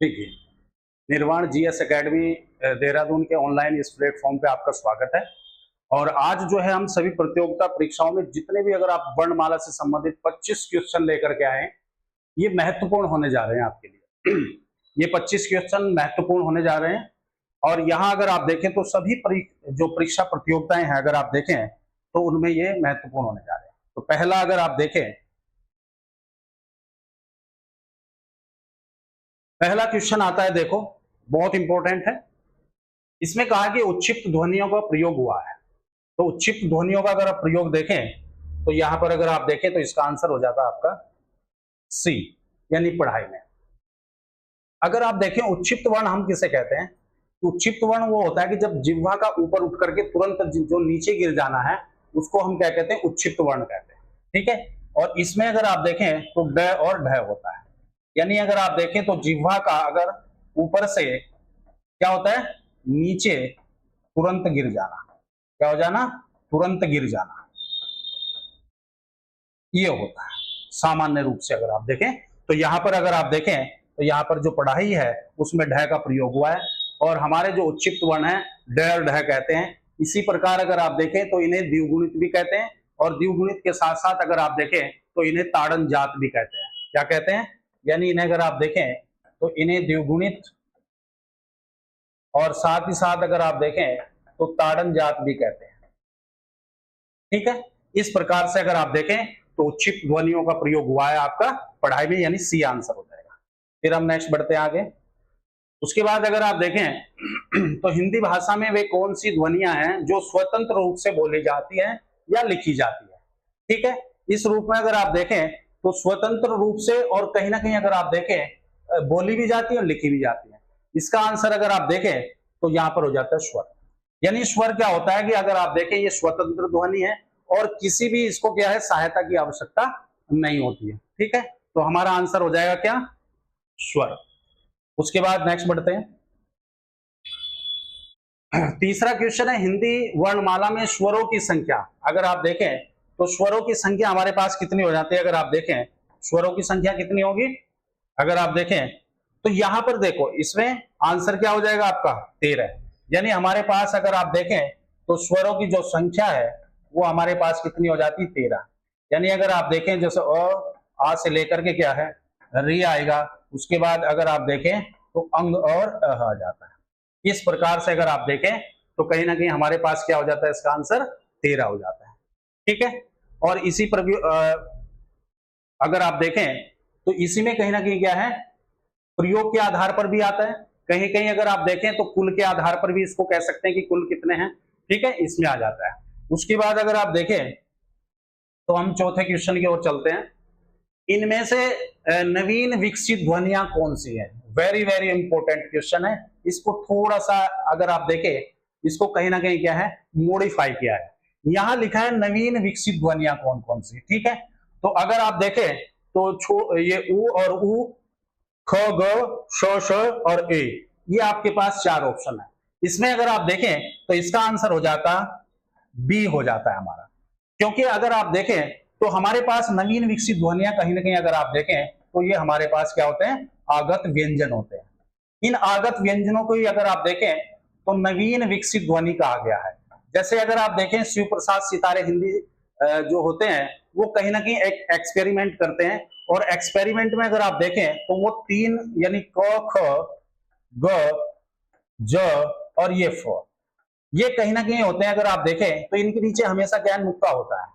ठीक है। निर्वाण जीएस एकेडमी देहरादून के ऑनलाइन इस प्लेटफॉर्म पे आपका स्वागत है। और आज जो है हम सभी प्रतियोगिता परीक्षाओं में जितने भी अगर आप वर्णमाला से संबंधित 25 क्वेश्चन लेकर के आए हैं, ये महत्वपूर्ण होने जा रहे हैं आपके लिए। ये 25 क्वेश्चन महत्वपूर्ण होने जा रहे हैं। और यहाँ अगर आप देखें तो सभी जो परीक्षा प्रतियोगिताएं हैं अगर आप देखें तो उनमें ये महत्वपूर्ण होने जा रहे हैं। तो पहला अगर आप देखें, पहला क्वेश्चन आता है, देखो बहुत इंपॉर्टेंट है। इसमें कहा कि उच्छिष्ट ध्वनियों का प्रयोग हुआ है। तो उच्छिष्ट ध्वनियों का अगर आप प्रयोग देखें तो यहां पर अगर आप देखें तो इसका आंसर हो जाता है आपका सी, यानी पढ़ाई में। अगर आप देखें उच्छिष्ट वर्ण हम किसे कहते हैं, तो उच्छिष्ट वर्ण वो होता है कि जब जिह्वा का ऊपर उठ करके तुरंत जो नीचे गिर जाना है उसको हम क्या कहते हैं, उच्छिष्ट वर्ण कहते हैं। ठीक है। और इसमें अगर आप देखें तो ड और ढ होता है, यानी अगर आप देखें तो जिह्वा का अगर ऊपर से क्या होता है, नीचे तुरंत गिर जाना, क्या हो जाना, तुरंत गिर जाना, ये होता है सामान्य रूप से। अगर आप देखें तो यहां पर अगर आप देखें तो यहां पर जो पढ़ाई है उसमें ढ का प्रयोग हुआ है। और हमारे जो उच्छिष्ट वर्ण है ड और ढ कहते हैं। इसी प्रकार अगर आप देखें तो इन्हें द्विगुणित भी कहते हैं, और द्विगुणित के साथ साथ अगर आप देखें तो इन्हें ताड़न जात भी कहते हैं। क्या कहते हैं, यानी इन्हें अगर आप देखें तो इन्हें द्विगुणित और साथ ही साथ अगर आप देखें तो ताड़न जात भी कहते हैं। ठीक है। इस प्रकार से अगर आप देखें तो उच्छिष्ट ध्वनियों का प्रयोग हुआ है आपका पढ़ाई में, यानी सी आंसर हो जाएगा। फिर हम नेक्स्ट बढ़ते हैं आगे। उसके बाद अगर आप देखें तो हिंदी भाषा में वे कौन सी ध्वनियां हैं जो स्वतंत्र रूप से बोली जाती हैं या लिखी जाती है। ठीक है। इस रूप में अगर आप देखें तो स्वतंत्र रूप से और कहीं ना कहीं अगर आप देखें बोली भी जाती है और लिखी भी जाती है। इसका आंसर अगर आप देखें तो यहां पर हो जाता है स्वर। यानी स्वर क्या होता है कि अगर आप देखें ये स्वतंत्र ध्वनि है और किसी भी इसको क्या है, सहायता की आवश्यकता नहीं होती है। ठीक है। तो हमारा आंसर हो जाएगा क्या, स्वर। उसके बाद नेक्स्ट बढ़ते हैं। तीसरा क्वेश्चन है हिंदी वर्णमाला में स्वरों की संख्या। अगर आप देखें तो स्वरों की संख्या हमारे पास कितनी हो जाती है, अगर आप देखें स्वरों की संख्या कितनी होगी, अगर आप देखें तो यहां पर देखो इसमें आंसर क्या हो जाएगा आपका 13। यानी हमारे पास अगर आप देखें तो स्वरों की जो संख्या है वो हमारे पास कितनी हो जाती है, 13। यानी अगर आप देखें जैसे आ से लेकर के क्या है, री आएगा, उसके बाद अगर आप देखें तो अंग और अह आ जाता है। इस प्रकार से अगर आप देखें तो कहीं ना कहीं हमारे पास क्या हो जाता है, इसका आंसर 13 हो जाता है। ठीक है। और इसी पर अगर आप देखें तो इसी में कहीं ना कहीं क्या है, प्रयोग के आधार पर भी आता है। कहीं कहीं अगर आप देखें तो कुल के आधार पर भी इसको कह सकते हैं कि कुल कितने हैं। ठीक है, इसमें आ जाता है। उसके बाद अगर आप देखें तो हम चौथे क्वेश्चन की ओर चलते हैं। इनमें से नवीन विकसित ध्वनियां कौन सी है। वेरी वेरी इंपॉर्टेंट क्वेश्चन है। इसको थोड़ा सा अगर आप देखें, इसको कहीं ना कहीं क्या है, मॉडिफाई किया है। यहां लिखा है नवीन विकसित ध्वनियां कौन कौन सी। ठीक है। तो अगर आप देखें तो ये उ और उ, ख ग श श और ए, ये आपके पास 4 ऑप्शन है। इसमें अगर आप देखें तो इसका आंसर हो जाता बी हो जाता है हमारा। क्योंकि अगर आप देखें तो हमारे पास नवीन विकसित ध्वनियां कहीं ना कहीं अगर आप देखें तो ये हमारे पास क्या होते हैं, आगत व्यंजन होते हैं। इन आगत व्यंजनों को ही अगर आप देखें तो नवीन विकसित ध्वनि कहा गया है। जैसे अगर आप देखें शिव प्रसाद सितारे हिंदी जो होते हैं वो कहीं ना कहीं एक एक्सपेरिमेंट करते हैं, और एक्सपेरिमेंट में अगर आप देखें तो वो 3 यानी क ख ग ज और ये फ, ये कहीं ना कहीं होते हैं। अगर आप देखें तो इनके नीचे हमेशा क्या नुक्ता होता है।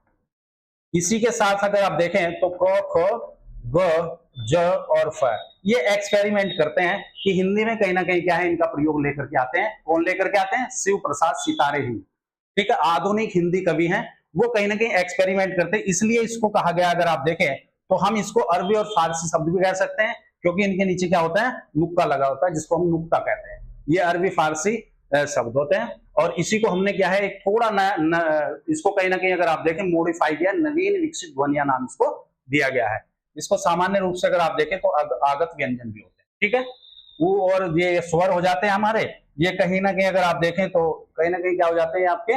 इसी के साथ अगर आप देखें तो क ख ग ज और फ, ये एक्सपेरिमेंट करते हैं कि हिंदी में कहीं ना कहीं क्या है, इनका प्रयोग लेकर के आते हैं। कौन लेकर के आते हैं, शिव प्रसाद सितारे ही। ठीक है, आधुनिक हिंदी कवि हैं, वो कहीं ना कहीं एक्सपेरिमेंट करते हैं, इसलिए इसको कहा गया। अगर आप देखें तो हम इसको अरबी और फारसी शब्द भी कह सकते हैं, क्योंकि इनके नीचे क्या होता है, नुक्ता लगा होता है, जिसको हम नुक्ता कहते हैं। ये अरबी फारसी शब्द होते हैं। और इसी को हमने क्या है, एक थोड़ा इसको कहीं ना कहीं अगर आप देखें मॉडिफाई किया, नवीन विकसित ध्वनिया नाम इसको दिया गया है। इसको सामान्य रूप से अगर आप देखें तो आगत व्यंजन भी होते हैं। ठीक है, वो और ये स्वर हो जाते हैं हमारे। ये कहीं ना कहीं अगर आप देखें तो कहीं ना कहीं क्या हो जाते हैं आपके,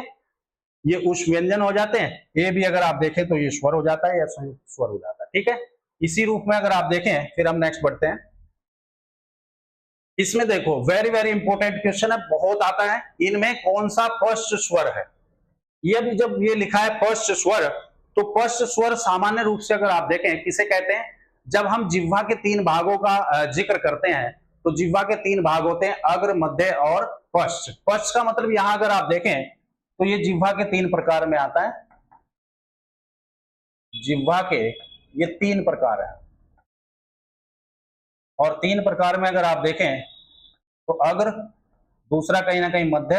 ये उष व्यंजन हो जाते हैं। ये भी अगर आप देखें तो ये स्वर हो जाता है या संयुक्त स्वर हो जाता है। ठीक है, इसी रूप में अगर आप देखें, फिर हम नेक्स्ट बढ़ते हैं। इसमें देखो वेरी वेरी इंपॉर्टेंट क्वेश्चन है, बहुत आता है, इनमें कौन सा फर्स्ट स्वर है। ये भी जब ये लिखा है फर्स्ट स्वर, तो फर्स्ट स्वर सामान्य रूप से अगर आप देखें किसे कहते हैं, जब हम जिह्वा के तीन भागों का जिक्र करते हैं तो जिह्वा के तीन भाग होते हैं, अग्र, मध्य और पश्च। पश्च का मतलब यहां अगर आप देखें तो ये जिह्वा के तीन प्रकार में आता है, जिह्वा के ये तीन प्रकार है, और तीन प्रकार में अगर आप देखें तो अग्र, दूसरा कहीं ना कहीं मध्य,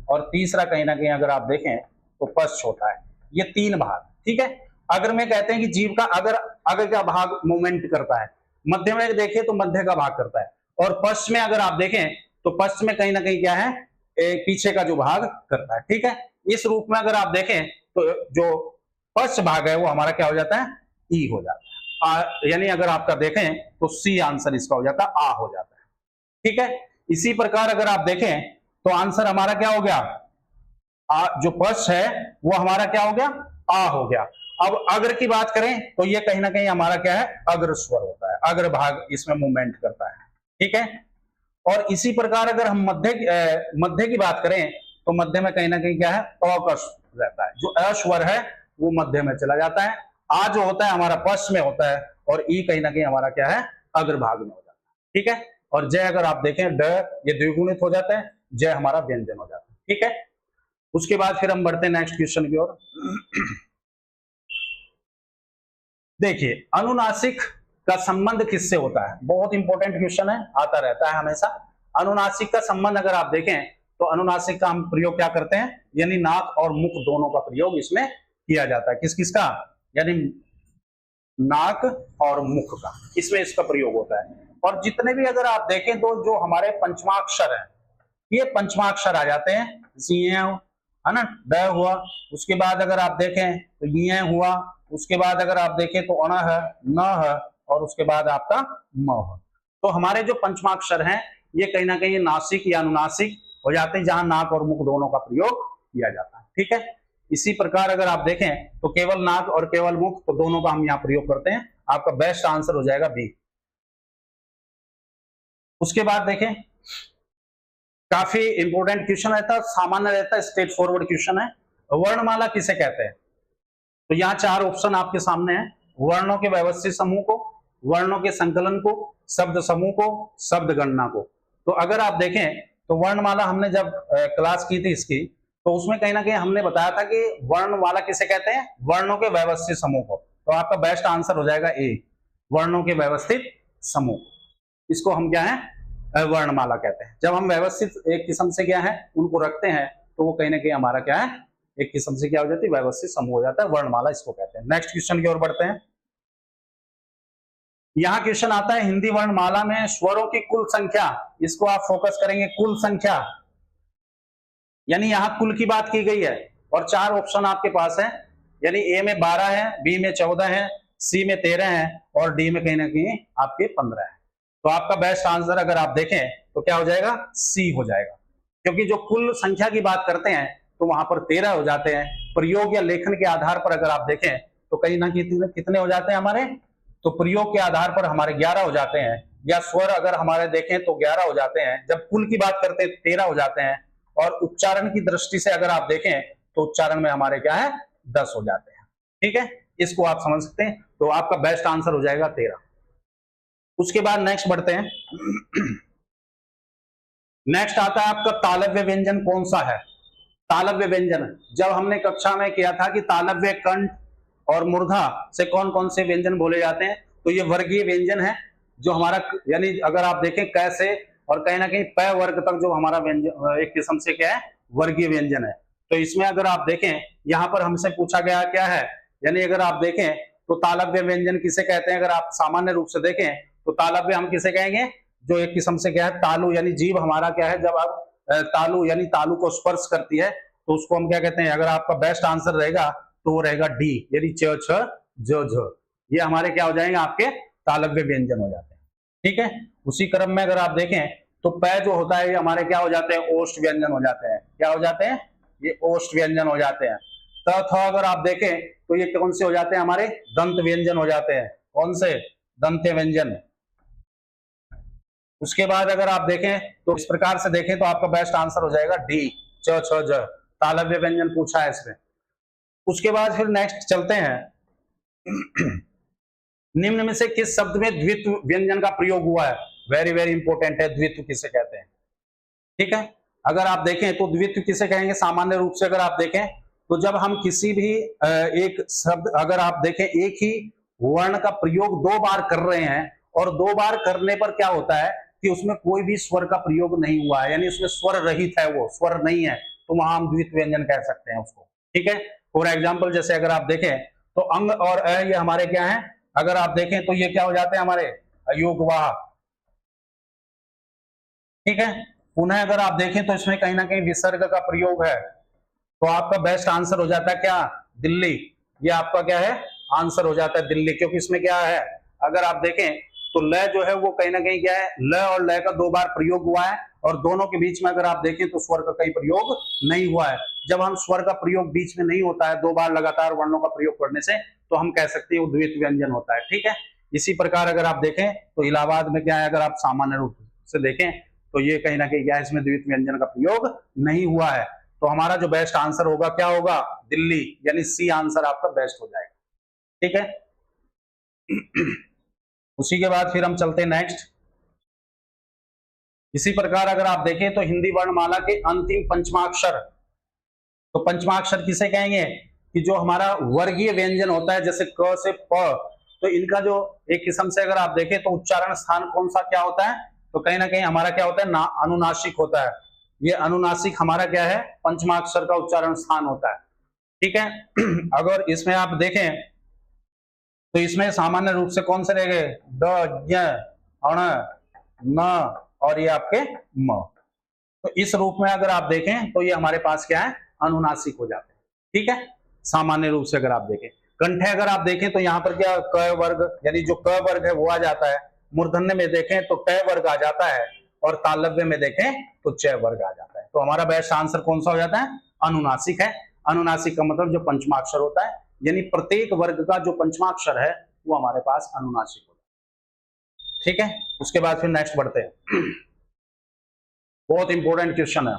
और तीसरा कहीं ना कहीं अगर आप देखें तो पश्च होता है। ये तीन भाग, ठीक है। अग्र में कहते हैं कि जीव का अग्र का भाग मूवमेंट करता है, मध्य में देखें तो मध्य का भाग करता है, और पश्च में अगर आप देखें तो पश्च में कहीं ना कहीं क्या है, पीछे का जो भाग करता है, ठीक है। इस रूप में अगर आप देखें तो जो पश्च भाग है वो हमारा क्या हो जाता है, ई हो जाता है। यानी अगर आपका देखें तो सी आंसर इसका हो जाता है, आ हो जाता है, ठीक है। इसी प्रकार अगर आप देखें तो आंसर हमारा क्या हो गया, जो पश्च है वो हमारा क्या हो गया, आ हो गया। अब अग्र की बात करें तो ये कहीं ना कहीं हमारा क्या है, अग्र स्वर होता है, अग्र भाग इसमें मूवमेंट करता है, ठीक है। और इसी प्रकार अगर हम मध्य की बात करें तो मध्य में कहीं ना कहीं क्या है, अ का रहता है, जो अस्वर है वो मध्य में चला जाता है, आ जो होता है हमारा पश्च में होता है, और ई कहीं ना कहीं हमारा क्या है, अग्र भाग में हो जाता है, ठीक है। और जय अगर आप देखें ड, ये द्विगुणित हो जाता है, जय हमारा व्यंजन हो जाता है, ठीक है। उसके बाद फिर हम बढ़ते हैं नेक्स्ट क्वेश्चन की ओर। देखिए अनुनासिक का संबंध किससे होता है, बहुत इंपॉर्टेंट क्वेश्चन है, आता रहता है हमेशा। अनुनासिक का संबंध अगर आप देखें तो अनुनासिक का हम प्रयोग क्या करते हैं, यानी नाक और मुख दोनों का प्रयोग इसमें किया जाता है। किस किस का, यानी नाक और मुख का, इसमें इसका प्रयोग होता है। और जितने भी अगर आप देखें तो जो हमारे पंचमाक्षर है, ये पंचमाक्षर आ जाते हैं, है ना, ड हुआ, उसके बाद अगर आप देखें तो ये हुआ, उसके बाद अगर आप देखें तो अण है, न है, और उसके बाद आपका म है। तो हमारे जो पंचमाक्षर हैं ये कहीं ना कहीं नासिक या अनुनासिक हो जाते हैं, जहां नाक और मुख दोनों का प्रयोग किया जाता है, ठीक है। इसी प्रकार अगर आप देखें तो केवल नाक और केवल मुख, तो दोनों का हम यहाँ प्रयोग करते हैं। आपका बेस्ट आंसर हो जाएगा बी। उसके बाद देखें, काफी इंपॉर्टेंट क्वेश्चन रहता है, सामान्य रहता है, स्ट्रेट फॉरवर्ड क्वेश्चन है। वर्णमाला किसे कहते हैं, तो यहाँ चार ऑप्शन आपके सामने है, वर्णों के व्यवस्थित समूह को, वर्णों के संकलन को, शब्द समूह को, शब्द गणना को। तो अगर आप देखें तो वर्णमाला हमने जब क्लास की थी इसकी, तो उसमें कहीं ना कहीं हमने बताया था कि वर्णमाला किसे कहते हैं, वर्णों के व्यवस्थित समूह को। तो आपका बेस्ट आंसर हो जाएगा ए, वर्णों के व्यवस्थित समूह, इसको हम क्या है, वर्णमाला कहते हैं। जब हम व्यवस्थित एक किस्म से क्या है उनको रखते हैं तो वो कहीं ना कहीं हमारा क्या है, एक किस्म से क्या हो जाती है, व्यवस्थित समूह हो जाता है, वर्णमाला इसको कहते हैं। नेक्स्ट क्वेश्चन की ओर बढ़ते हैं। यहां क्वेश्चन आता है हिंदी वर्णमाला में स्वरों की कुल संख्या, इसको आप फोकस करेंगे, कुल संख्या, यानी यहां कुल की बात की गई है, और चार ऑप्शन आपके पास है, यानी ए में 12 है, बी में 14 है, सी में 13 है, और डी में कहीं ना कहीं आपके 15 है। तो आपका बेस्ट आंसर अगर आप देखें तो क्या हो जाएगा, सी हो जाएगा, क्योंकि जो कुल संख्या की बात करते हैं तो वहां पर 13 हो जाते हैं। प्रयोग या लेखन के आधार पर अगर आप देखें तो कहीं ना कहीं कितने हो जाते हैं हमारे, तो प्रयोग के आधार पर हमारे 11 हो जाते हैं, या स्वर अगर हमारे देखें तो 11 हो जाते हैं। जब कुल की बात करते हैं 13 हो जाते हैं, और उच्चारण की दृष्टि से अगर आप देखें तो उच्चारण में हमारे क्या है, 10 हो जाते हैं, ठीक है। इसको आप समझ सकते हैं, तो आपका बेस्ट आंसर हो जाएगा 13। उसके बाद नेक्स्ट बढ़ते हैं। नेक्स्ट आता है आपका तालव्य व्यंजन कौन सा है। तालव्य व्यंजन जब हमने कक्षा में किया था कि तालव्य, कंठ और मूर्धा से कौन कौन से व्यंजन बोले जाते हैं, तो ये वर्गीय व्यंजन है जो हमारा, यानी अगर आप देखें कैसे और कहीं ना कहीं प वर्ग तक जो हमारा व्यंजन एक किस्म से क्या है, वर्गीय व्यंजन है। तो इसमें अगर आप देखें यहाँ पर हमसे पूछा गया क्या है, यानी अगर आप देखें तो तालव्य व्यंजन किसे कहते हैं, अगर आप सामान्य रूप से देखें तो तालव्य हम किसे कहेंगे, जो एक किस्म से क्या है तालु, यानी जीभ हमारा क्या है, जब आप तालु यानी तालु को स्पर्श करती है तो उसको हम क्या कहते हैं। अगर आपका बेस्ट आंसर रहेगा तो वो रहेगा डी, यानी च छ ज झ, ये हमारे क्या हो जाएंगे, आपके तालव्य व्यंजन हो जाते हैं, ठीक है। उसी क्रम में अगर आप देखें तो पै जो होता है ये हमारे क्या हो जाते हैं, ओष्ठ व्यंजन हो जाते हैं। क्या हो जाते हैं, ये ओष्ठ व्यंजन हो जाते हैं। त थ अगर आप देखें तो ये कौन से हो जाते हैं, हमारे दंत व्यंजन हो जाते हैं। कौन से, दंत व्यंजन। उसके बाद अगर आप देखें तो इस प्रकार से देखें तो आपका बेस्ट आंसर हो जाएगा डी, च छ ज, तालव्य व्यंजन पूछा है इसमें। उसके बाद फिर नेक्स्ट चलते हैं निम्न में से किस शब्द में द्वित्व व्यंजन का प्रयोग हुआ है? वेरी वेरी इंपॉर्टेंट है, द्वित्व किसे कहते हैं। ठीक है, अगर आप देखें तो द्वित्व किसे कहेंगे? सामान्य रूप से अगर आप देखें तो जब हम किसी भी एक शब्द, अगर आप देखें एक ही वर्ण का प्रयोग दो बार कर रहे हैं और दो बार करने पर क्या होता है कि उसमें कोई भी स्वर का प्रयोग नहीं हुआ है, यानी उसमें स्वर रहित है, वो स्वर नहीं है, तो वहां हम द्वित्व व्यंजन कह सकते हैं उसको। ठीक है, फॉर एग्जाम्पल जैसे अगर आप देखें तो अंग और अ ये हमारे क्या है, अगर आप देखें तो ये क्या हो जाते हैं हमारे अयोगवाहक। ठीक है, पुनः अगर आप देखें तो इसमें कहीं ना कहीं विसर्ग का प्रयोग है, तो आपका बेस्ट आंसर हो जाता है क्या? दिल्ली। ये आपका क्या है? आंसर हो जाता है दिल्ली, क्योंकि इसमें क्या है, अगर आप देखें तो ल जो है वो कहीं ना कहीं क्या है, ल और ल का दो बार प्रयोग हुआ है और दोनों के बीच में अगर आप देखें तो स्वर का कहीं प्रयोग नहीं हुआ है। जब हम स्वर का प्रयोग बीच में नहीं होता है दो बार लगातार वर्णों का प्रयोग करने से, तो हम कह सकते हैं वो द्वित्व व्यंजन होता है। ठीक है, इसी प्रकार अगर आप देखें तो इलाहाबाद में क्या है, अगर आप सामान्य रूप से देखें तो ये कहीं ना कहीं क्या है, इसमें द्वित्व व्यंजन का प्रयोग नहीं हुआ है। तो हमारा जो बेस्ट आंसर होगा क्या होगा? दिल्ली, यानी सी आंसर आपका बेस्ट हो जाएगा। ठीक है, उसी के बाद फिर हम चलते हैं नेक्स्ट। इसी प्रकार अगर आप देखें तो हिंदी वर्णमाला के अंतिम पंचमाक्षर, तो पंचमाक्षर किसे कहेंगे? कि जो हमारा वर्गीय व्यंजन होता है जैसे क से प, तो इनका जो एक किस्म से अगर आप देखें तो उच्चारण स्थान कौन सा क्या होता है, तो कहीं ना कहीं हमारा क्या होता है, अनुनासिक होता है। ये अनुनासिक हमारा क्या है, पंचमाक्षर का उच्चारण स्थान होता है। ठीक है, अगर इसमें आप देखें तो इसमें सामान्य रूप से कौन से रह गए? ड, य, अण, न और ये आपके म। तो इस रूप में अगर आप देखें तो ये हमारे पास क्या है, अनुनासिक हो जाते हैं। ठीक है, सामान्य रूप से अगर आप देखें। कंठे अगर आप देखें तो यहाँ पर क्या, क वर्ग, यानी जो क वर्ग है वो आ जाता है। मूर्धन्य में देखें तो ट वर्ग आ जाता है और तालव्य में देखें तो च वर्ग आ जाता है। तो हमारा बेस्ट आंसर कौन सा हो जाता है? अनुनासिक है। अनुनासिक का मतलब जो पंचमाक्षर होता है, यानी प्रत्येक वर्ग का जो पंचमाक्षर है वो हमारे पास अनुनासिक होता है। ठीक है, उसके बाद फिर नेक्स्ट बढ़ते हैं। बहुत इंपॉर्टेंट क्वेश्चन है,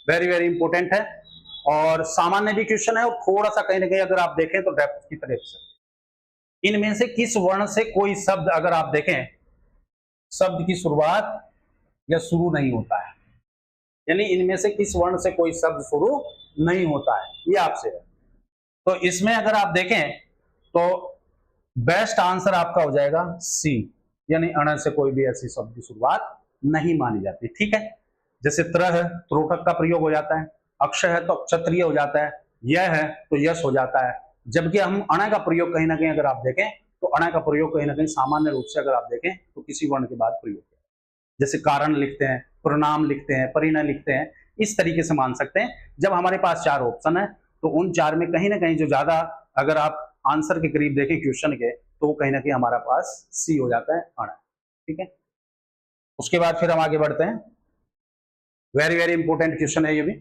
वेरी वेरी इंपॉर्टेंट है और सामान्य भी क्वेश्चन है और थोड़ा सा कहीं ना कहीं अगर आप देखें तो डेप्थ की तरफ से। इनमें से किस वर्ण से कोई शब्द अगर आप देखें, शब्द की शुरुआत या शुरू नहीं होता है, यानी इनमें से किस वर्ण से कोई शब्द शुरू नहीं होता है, ये आपसे है। तो इसमें अगर आप देखें तो बेस्ट आंसर आपका हो जाएगा सी, यानी अण से कोई भी ऐसी शब्द की शुरुआत नहीं मानी जाती। ठीक है, जैसे त्र है, त्रोटक का प्रयोग हो जाता है, अक्ष है तो क्षत्रिय हो जाता है, यह है तो यश हो जाता है। जबकि हम अण का प्रयोग कहीं ना कहीं अगर आप देखें तो अण का प्रयोग कहीं ना कहीं सामान्य रूप से अगर आप देखें तो किसी वर्ण के बाद प्रयोग किया, जैसे कारण लिखते हैं, प्रणाम लिखते हैं, परिणय लिखते हैं, इस तरीके से मान सकते हैं। जब हमारे पास चार ऑप्शन है तो उन चार में कहीं ना कहीं जो ज्यादा अगर आप आंसर के करीब देखें क्वेश्चन के, तो कहीं ना कहीं हमारा पास सी हो जाता है, अण। ठीक है, उसके बाद फिर हम आगे बढ़ते हैं। वेरी वेरी इंपॉर्टेंट क्वेश्चन है ये भी,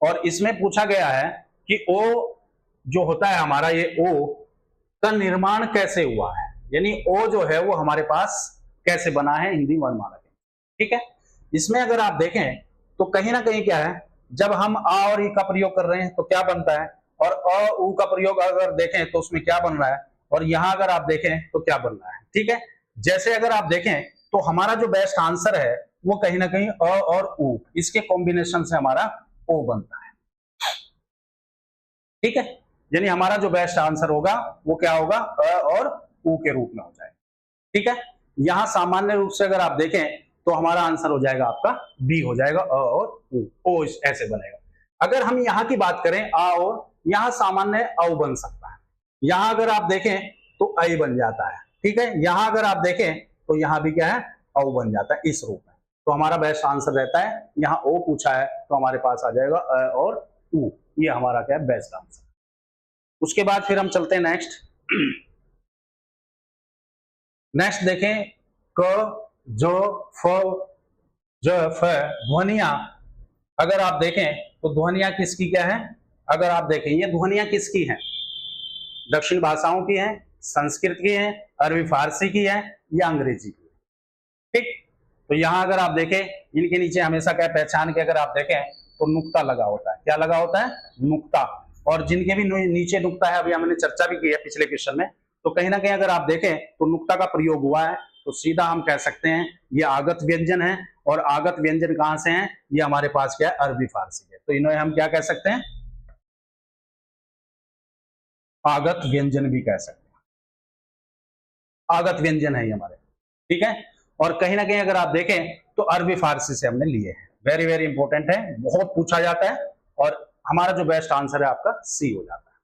और इसमें पूछा गया है कि ओ जो होता है हमारा, ये ओ का निर्माण कैसे हुआ है, यानी ओ जो है वो हमारे पास कैसे बना है हिंदी वर्णमाला के। ठीक है, इसमें अगर आप देखें तो कहीं ना कहीं क्या है, जब हम आ और ई का प्रयोग कर रहे हैं तो क्या बनता है, और अ उ का प्रयोग अगर देखें तो उसमें क्या बन रहा है, और यहां अगर आप देखें तो क्या बन रहा है। ठीक है, जैसे अगर आप देखें तो हमारा जो बेस्ट आंसर है वो कहीं ना कहीं अ और उ, इसके कॉम्बिनेशन से हमारा ओ बनता है। ठीक है, यानी हमारा जो बेस्ट आंसर होगा वो क्या होगा, अ और उ के रूप में हो जाएगा। ठीक है, यहां सामान्य रूप से अगर आप देखें तो हमारा आंसर हो जाएगा आपका बी हो जाएगा, अ और उ, ओ ऐसे बनेगा। अगर हम यहाँ की बात करें आ और, यहाँ सामान्य औ बन सकता है, यहां अगर आप देखें तो ऐ बन जाता है। ठीक है, यहां अगर आप देखें तो यहां भी क्या है, औ बन जाता है इस रूप में। तो हमारा बेस्ट आंसर रहता है, यहाँ ओ पूछा है तो हमारे पास आ जाएगा अ और उ, ये हमारा क्या है, बेस्ट आंसर। उसके बाद फिर हम चलते हैं नेक्स्ट। नेक्स्ट देखें, क, जो, फ, ज, फ ध्वनियां अगर आप देखें तो ध्वनियां किसकी क्या है, अगर आप देखें ये ध्वनियां किसकी हैं, दक्षिण भाषाओं की हैं, संस्कृत की हैं, अरबी फारसी की है या अंग्रेजी की है। ठीक, तो यहाँ अगर आप देखें इनके नीचे हमेशा क्या पहचान के अगर आप देखें तो नुक्ता लगा होता है। क्या लगा होता है? नुक्ता। और जिनके भी नीचे नुक्ता है, अभी हमने चर्चा भी की है पिछले क्वेश्चन में, तो कहीं ना कहीं अगर आप देखें तो नुक्ता का प्रयोग हुआ है, तो सीधा हम कह सकते हैं ये आगत व्यंजन है। और आगत व्यंजन कहां से हैं? ये हमारे पास क्या है? अरबी फारसी है। तो इन्हें हम क्या कह सकते हैं? आगत व्यंजन भी कह सकते हैं। आगत व्यंजन है ये हमारे, ठीक है। और कहीं ना कहीं अगर आप देखें तो अरबी फारसी से हमने लिए हैं। वेरी वेरी इंपॉर्टेंट है, बहुत पूछा जाता है। और हमारा जो बेस्ट आंसर है आपका सी हो जाता है।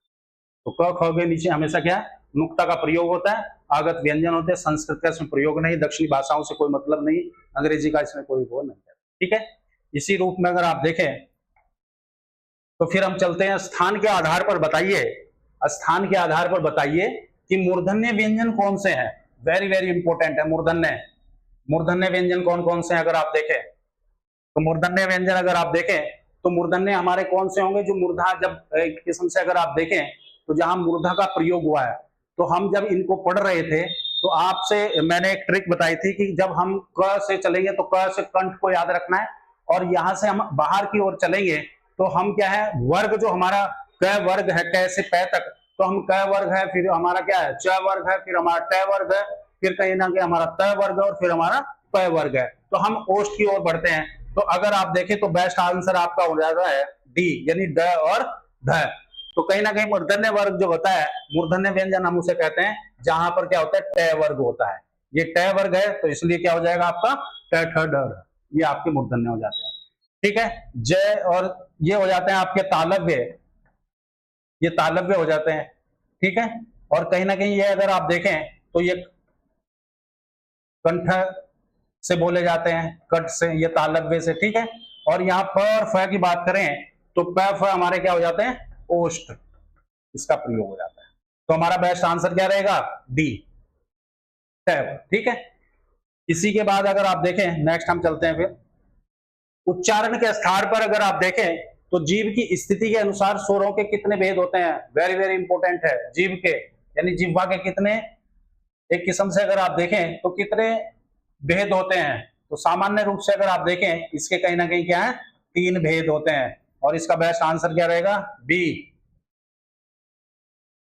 तो क ख के नीचे हमेशा क्या है? नुक्ता का प्रयोग होता है, आगत व्यंजन होते हैं। संस्कृत का इसमें प्रयोग नहीं, दक्षिणी भाषाओं से कोई मतलब नहीं, अंग्रेजी का इसमें कोई वो नहीं है, ठीक है। इसी रूप में अगर आप देखें तो फिर हम चलते हैं स्थान के आधार पर बताइए, स्थान के आधार पर बताइए कि मूर्धन्य व्यंजन कौन से हैं। वेरी वेरी इंपॉर्टेंट है मूर्धन्य। मूर्धन्य व्यंजन कौन कौन से हैं अगर आप देखें तो मूर्धन्य व्यंजन अगर आप देखें तो मूर्धन्य हमारे कौन से होंगे? जो मूर्धा जब एक किस्म से अगर आप देखें तो जहां मूर्धा का प्रयोग हुआ है, तो हम जब इनको पढ़ रहे थे तो आपसे मैंने एक ट्रिक बताई थी कि जब हम क से चलेंगे तो क से कंठ को याद रखना है, और यहां से हम बाहर की ओर चलेंगे तो हम क्या है? वर्ग जो हमारा क वर्ग है, क से पै तक, तो हम क वर्ग है, फिर हमारा क्या है? च वर्ग है, फिर हमारा ट वर्ग है, फिर कहीं ना कहीं हमारा त वर्ग है, और फिर हमारा प वर्ग है। तो हम ओष्ठ की ओर बढ़ते हैं। तो अगर आप देखें तो बेस्ट आंसर आपका हो जाता है डी, यानी ड और ध। तो कहीं ना कहीं मूर्धन्य वर्ग जो होता है, मूर्धन्य व्यंजन हम उसे कहते हैं जहां पर क्या होता है? ट वर्ग होता है। ये ट वर्ग है तो इसलिए क्या हो जाएगा आपका? ट ठ ड, ये आपके मूर्धन्य हो जाते हैं, ठीक है। जय और ये हो जाते हैं आपके तालव्य, ये तालव्य हो जाते हैं, ठीक है। और कहीं ना कहीं ये अगर आप देखें तो ये कंठ से बोले जाते हैं, कट से, ये तालव्य से, ठीक है। और यहाँ प और फ की बात करें तो प फ हमारे क्या हो जाते हैं? ओष्ठ, इसका प्रयोग हो जाता है। तो हमारा बेस्ट आंसर क्या रहेगा? डी, ठीक है। इसी के बाद अगर आप देखें नेक्स्ट हम चलते हैं फिर उच्चारण के स्थान पर अगर आप देखें तो जीव की स्थिति के अनुसार स्वरों के कितने भेद होते हैं? वेरी वेरी इंपॉर्टेंट है। जीव के यानी जिह्वा के कितने, एक किस्म से अगर आप देखें तो कितने भेद होते हैं? तो सामान्य रूप से अगर आप देखें इसके कहीं ना कहीं क्या है? 3 भेद होते हैं। और इसका बेस्ट आंसर क्या रहेगा? बी,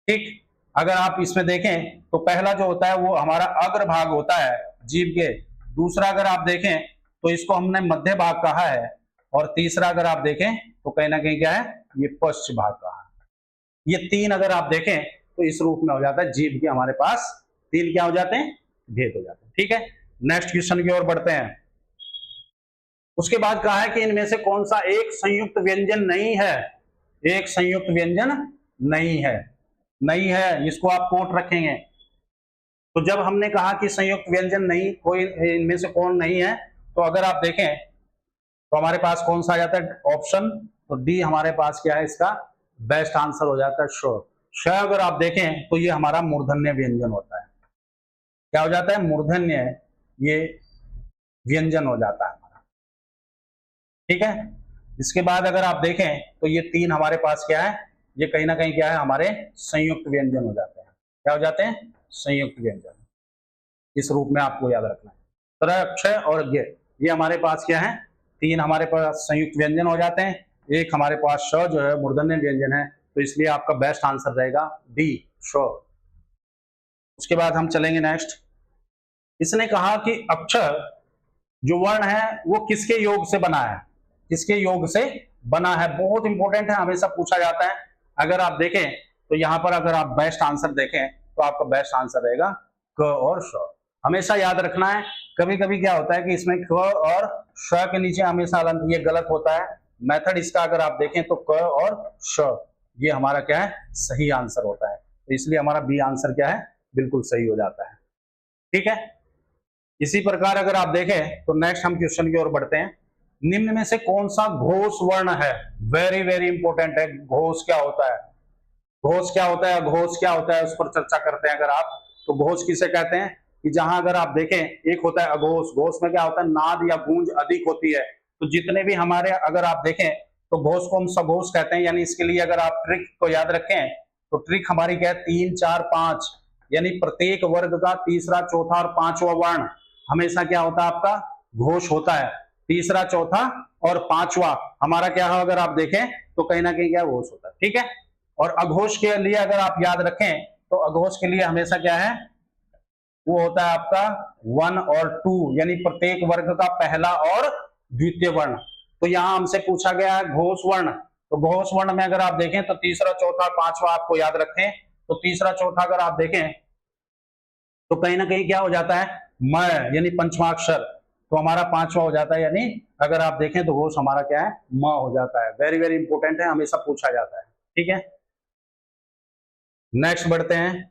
ठीक। अगर आप इसमें देखें तो पहला जो होता है वो हमारा अग्र भाग होता है जीभ के, दूसरा अगर आप देखें तो इसको हमने मध्य भाग कहा है, और तीसरा अगर आप देखें तो कहीं ना कहीं क्या है? ये पश्च भाग कहा है। ये 3 अगर आप देखें तो इस रूप में हो जाता है जीभ के हमारे पास 3 क्या हो जाते हैं? भेद हो जाते हैं, ठीक है। नेक्स्ट क्वेश्चन की ओर बढ़ते हैं। उसके बाद कहा है कि इनमें से कौन सा एक संयुक्त व्यंजन नहीं है? एक संयुक्त व्यंजन नहीं है, नहीं है, इसको आप कोट रखेंगे। तो जब हमने कहा कि संयुक्त व्यंजन नहीं, कोई इनमें से कौन नहीं है, तो अगर आप देखें तो हमारे पास कौन सा आ जाता है? ऑप्शन, तो डी हमारे पास क्या है? इसका बेस्ट आंसर हो जाता है श। श अगर आप देखें तो ये हमारा मूर्धन्य व्यंजन होता है। क्या हो जाता है? मूर्धन्य, ये व्यंजन हो जाता है हमारा, ठीक है। इसके बाद अगर आप देखें तो ये 3 हमारे पास क्या है? ये कहीं ना कहीं क्या है? हमारे संयुक्त व्यंजन हो जाते हैं। क्या हो जाते हैं? संयुक्त व्यंजन। इस रूप में आपको याद रखना है। तरह, अक्षय और ये हमारे पास क्या है? 3 हमारे पास संयुक्त व्यंजन हो जाते हैं। एक हमारे पास श जो है मूर्धन्य व्यंजन है, तो इसलिए आपका बेस्ट आंसर रहेगा डी, श। उसके बाद हम चलेंगे नेक्स्ट। इसने कहा कि अक्षर जो वर्ण है वो किसके योग से बना है? किसके योग से बना है? बहुत इंपॉर्टेंट है, हमेशा पूछा जाता है। अगर आप देखें तो यहां पर अगर आप बेस्ट आंसर देखें तो आपका बेस्ट आंसर रहेगा क और श। हमेशा याद रखना है। कभी कभी क्या होता है कि इसमें क और श के नीचे हमेशा अलंत, ये गलत होता है। मेथड इसका अगर आप देखें तो क और श, ये हमारा क्या है? सही आंसर होता है। तो इसलिए हमारा बी आंसर क्या है? बिल्कुल सही हो जाता है, ठीक है। इसी प्रकार अगर आप देखें तो नेक्स्ट हम क्वेश्चन की ओर बढ़ते हैं। निम्न में से कौन सा घोष वर्ण है? वेरी वेरी इंपॉर्टेंट है। घोष क्या होता है? घोष क्या होता है? घोष क्या होता है उस पर चर्चा करते हैं। अगर आप तो घोष किसे कहते हैं? कि जहां अगर आप देखें एक होता है अघोष, घोष में क्या होता है? नाद या गूंज अधिक होती है। तो जितने भी हमारे अगर आप देखें तो घोष को हम सघोष कहते हैं। यानी इसके लिए अगर आप ट्रिक को याद रखें तो ट्रिक हमारी क्या है? 3, 4, 5, यानी प्रत्येक वर्ग का तीसरा, चौथा और पांचवा वर्ण हमेशा क्या होता है आपका? घोष होता है, तीसरा, चौथा और पांचवा हमारा क्या है, अगर आप देखें तो कहीं ना कहीं क्या घोष होता है, ठीक है। और अघोष के लिए अगर आप याद रखें तो अघोष के लिए हमेशा क्या है, वो होता है आपका 1 और 2, यानी प्रत्येक वर्ग का पहला और द्वितीय वर्ण। तो यहां हमसे पूछा गया है घोष वर्ण, तो घोष वर्ण में अगर आप देखें तो तीसरा, चौथा, पांचवा आपको याद रखें। तो तीसरा, चौथा अगर आप देखें तो कहीं ना कहीं क्या हो जाता है, म यानी पंचमाक्षर, तो हमारा पांचवा हो जाता है, यानी अगर आप देखें तो घोष हमारा क्या है, म हो जाता है। वेरी वेरी इंपॉर्टेंट है, हमेशा पूछा जाता है, ठीक है। नेक्स्ट बढ़ते हैं।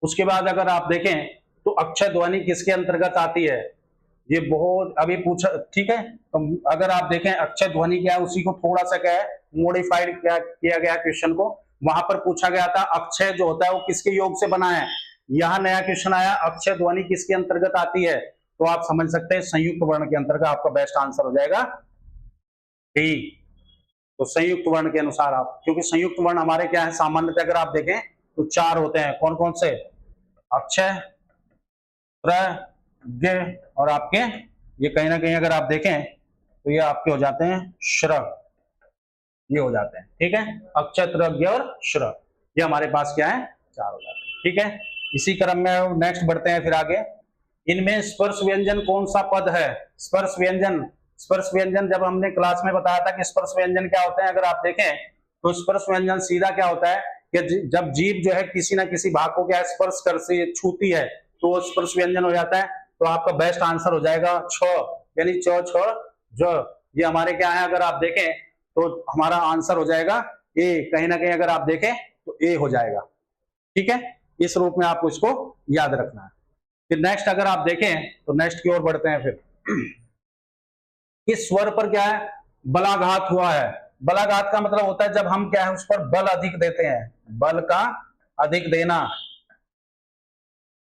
उसके बाद अगर आप देखें तो अक्षय ध्वनि किसके अंतर्गत आती है, ये बहुत अभी पूछा, ठीक है। तो अगर आप देखें अक्षय ध्वनि क्या है, उसी को थोड़ा सा क्या है मॉडिफाइड किया गया क्वेश्चन को। वहां पर पूछा गया था अक्षय जो होता है वो किसके योग से बना है, यहाँ नया क्वेश्चन आया अक्षय ध्वनि किसके अंतर्गत आती है, तो आप समझ सकते हैं संयुक्त वर्ण के अंतर्गत। आपका बेस्ट आंसर हो जाएगा डी। तो संयुक्त वर्ण के अनुसार आप, क्योंकि संयुक्त वर्ण हमारे क्या है सामान्यतः अगर आप देखें तो 4 होते हैं, कौन कौन से, अक्षय, गे और आपके ये कहीं ना कहीं अगर आप देखें तो ये आपके हो जाते हैं श्र, ये हो जाते हैं, ठीक है। अक्षय, गे और श्र, ये हमारे पास क्या है 4 हो जाते हैं, ठीक है। इसी क्रम में नेक्स्ट बढ़ते हैं फिर आगे। इनमें स्पर्श व्यंजन कौन सा पद है, स्पर्श व्यंजन, स्पर्श व्यंजन जब हमने क्लास में बताया था कि स्पर्श व्यंजन क्या होते हैं, अगर आप देखें तो स्पर्श व्यंजन सीधा क्या होता है कि जब जीभ जो है किसी ना किसी भाग को क्या स्पर्श कर से छूती है तो वो स्पर्श व्यंजन हो जाता है। तो आपका बेस्ट आंसर हो जाएगा छ, यानी च, छ, ज, ये हमारे क्या है, अगर आप देखें तो हमारा आंसर हो जाएगा ए, कहीं ना कहीं अगर आप देखें तो ए हो जाएगा, ठीक है। इस रूप में आपको इसको याद रखना है। फिर नेक्स्ट अगर आप देखें तो नेक्स्ट की ओर बढ़ते हैं फिर। इस स्वर पर क्या है, बलाघात हुआ है। बलाघात का मतलब होता है जब हम क्या है उस पर बल अधिक देते हैं, बल का अधिक देना,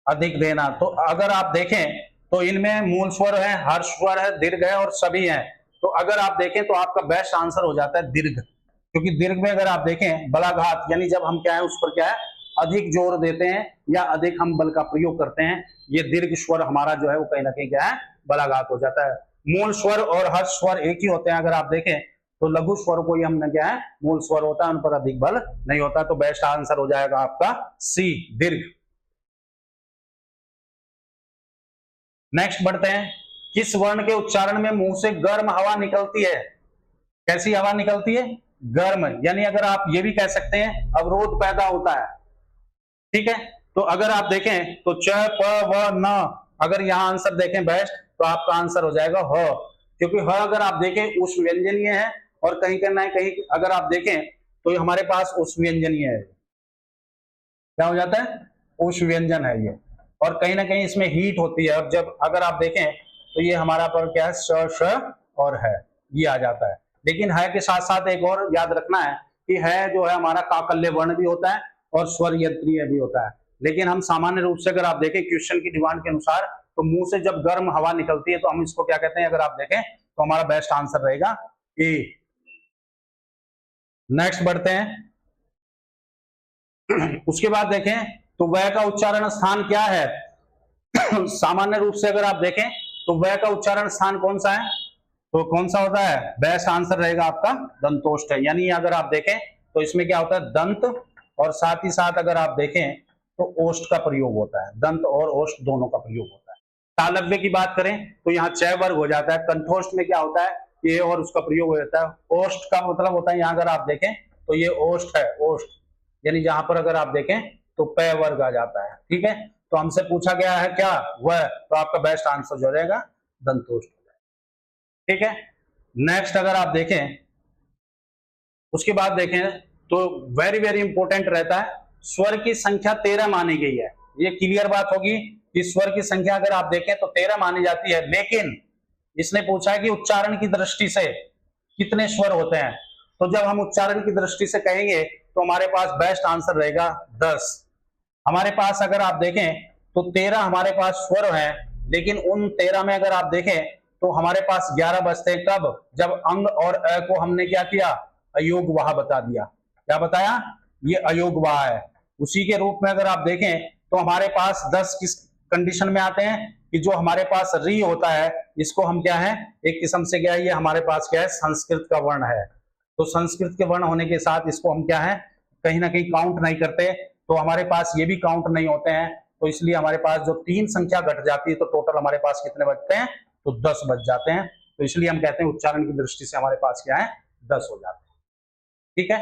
अधिक देना। तो अगर आप देखें तो इनमें मूल स्वर है, हर्ष स्वर है, दीर्घ है और सभी है। तो अगर आप देखें तो आपका बेस्ट आंसर हो जाता है दीर्घ, क्योंकि दीर्घ में अगर आप देखें बलाघात यानी जब हम क्या है उस पर क्या है अधिक जोर देते हैं या अधिक हम बल का प्रयोग करते हैं, ये दीर्घ स्वर हमारा जो है वो कहीं ना कहीं क्या है बलाघात हो जाता है। मूल स्वर और हर्ष स्वर एक ही होते हैं, अगर आप देखें तो लघु स्वर को ही हमने क्या है मूल स्वर होता है, उन पर अधिक बल नहीं होता। तो बेस्ट आंसर हो जाएगा आपका सी, दीर्घ। नेक्स्ट बढ़ते हैं। किस वर्ण के उच्चारण में मुंह से गर्म हवा निकलती है, कैसी हवा निकलती है, गर्म, यानी अगर आप ये भी कह सकते हैं अवरोध पैदा होता है, ठीक है। तो अगर आप देखें तो च, प, व, न, अगर यहां आंसर देखें बेस्ट तो आपका आंसर हो जाएगा ह, क्योंकि ह अगर आप देखें उस व्यंजनीय है और कहीं ना कहीं अगर आप देखें तो हमारे पास उस व्यंजनीय है, क्या हो जाता है उस व्यंजन है ये, और कहीं ना कहीं इसमें हीट होती है। और जब अगर आप देखें तो ये हमारा पर क्या है स, श और है, ये आ जाता है। लेकिन है के साथ साथ एक और याद रखना है कि है जो है हमारा काकल्य वर्ण भी होता है और स्वर यंत्रीय भी होता है। लेकिन हम सामान्य रूप से अगर आप देखें क्वेश्चन की डिमांड के अनुसार तो मुंह से जब गर्म हवा निकलती है तो हम इसको क्या कहते हैं, अगर आप देखें तो हमारा बेस्ट आंसर रहेगा ए। नेक्स्ट बढ़ते हैं। उसके बाद देखें तो वह का उच्चारण स्थान क्या है। सामान्य रूप से अगर आप देखें तो वह का उच्चारण स्थान कौन सा है, तो कौन सा होता है, बेस्ट आंसर रहेगा आपका दंतोष्ठ है। यानी अगर आप देखें तो इसमें क्या होता है दंत और साथ ही साथ अगर आप देखें तो ओष्ठ का प्रयोग होता है, दंत और ओष्ठ दोनों का प्रयोग होता है। तालव्य की बात करें तो यहाँ 6 वर्ग हो जाता है। कंठोष्ठ में क्या होता है ये और उसका प्रयोग हो जाता है। ओष्ठ का मतलब होता है यहाँ अगर आप देखें तो ये ओष्ठ है, ओष्ठ यानी जहां पर अगर आप देखें तो पै वर्ग आ जाता है, ठीक है। तो हमसे पूछा गया है क्या वह, तो आपका बेस्ट आंसर जो रहेगा दंतोष्ठ हो जाएगा, ठीक है। नेक्स्ट अगर आप देखें उसके बाद देखें तो वेरी वेरी इंपॉर्टेंट रहता है, स्वर की संख्या 13 मानी गई है। ये क्लियर बात होगी कि स्वर की संख्या अगर आप देखें तो 13 मानी जाती है, लेकिन इसने पूछा है कि उच्चारण की दृष्टि से कितने स्वर होते हैं। तो जब हम उच्चारण की दृष्टि से कहेंगे तो हमारे पास बेस्ट आंसर रहेगा 10। हमारे पास अगर आप देखें तो 13 हमारे पास स्वर हैं, लेकिन उन 13 में अगर आप देखें तो हमारे पास 11 बचते हैं, कब, जब अंग और अ को हमने क्या किया, अयोग वाह बता दिया। क्या बताया, ये अयोग वाह है। उसी के रूप में अगर आप देखें तो हमारे पास 10 किस कंडीशन में आते हैं कि जो हमारे पास री होता है इसको हम क्या है, एक किस्म से क्या है, ये हमारे पास क्या है, संस्कृत का वर्ण है। तो संस्कृत के वर्ण होने के साथ इसको हम क्या है, कहीं ना कहीं काउंट नहीं करते, तो हमारे पास ये भी काउंट नहीं होते हैं। तो इसलिए हमारे पास जो 3 संख्या घट जाती है तो टोटल हमारे पास कितने बचते हैं, तो 10 बच जाते हैं। तो इसलिए हम कहते हैं उच्चारण की दृष्टि से हमारे पास क्या है, 10 हो जाते हैं। ठीक है,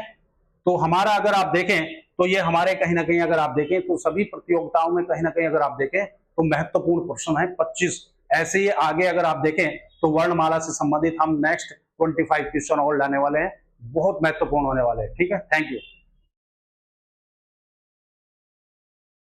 तो हमारा अगर आप देखें तो ये हमारे कहीं ना कहीं अगर आप देखें तो सभी प्रतियोगिताओं में कहीं ना कहीं अगर आप देखें तो महत्वपूर्ण प्रश्न है 25। ऐसे ही आगे अगर आप देखें तो वर्णमाला से संबंधित हम नेक्स्ट 25 क्वेश्चन और लाने वाले हैं, बहुत महत्वपूर्ण होने वाले हैं। ठीक है, थैंक यू।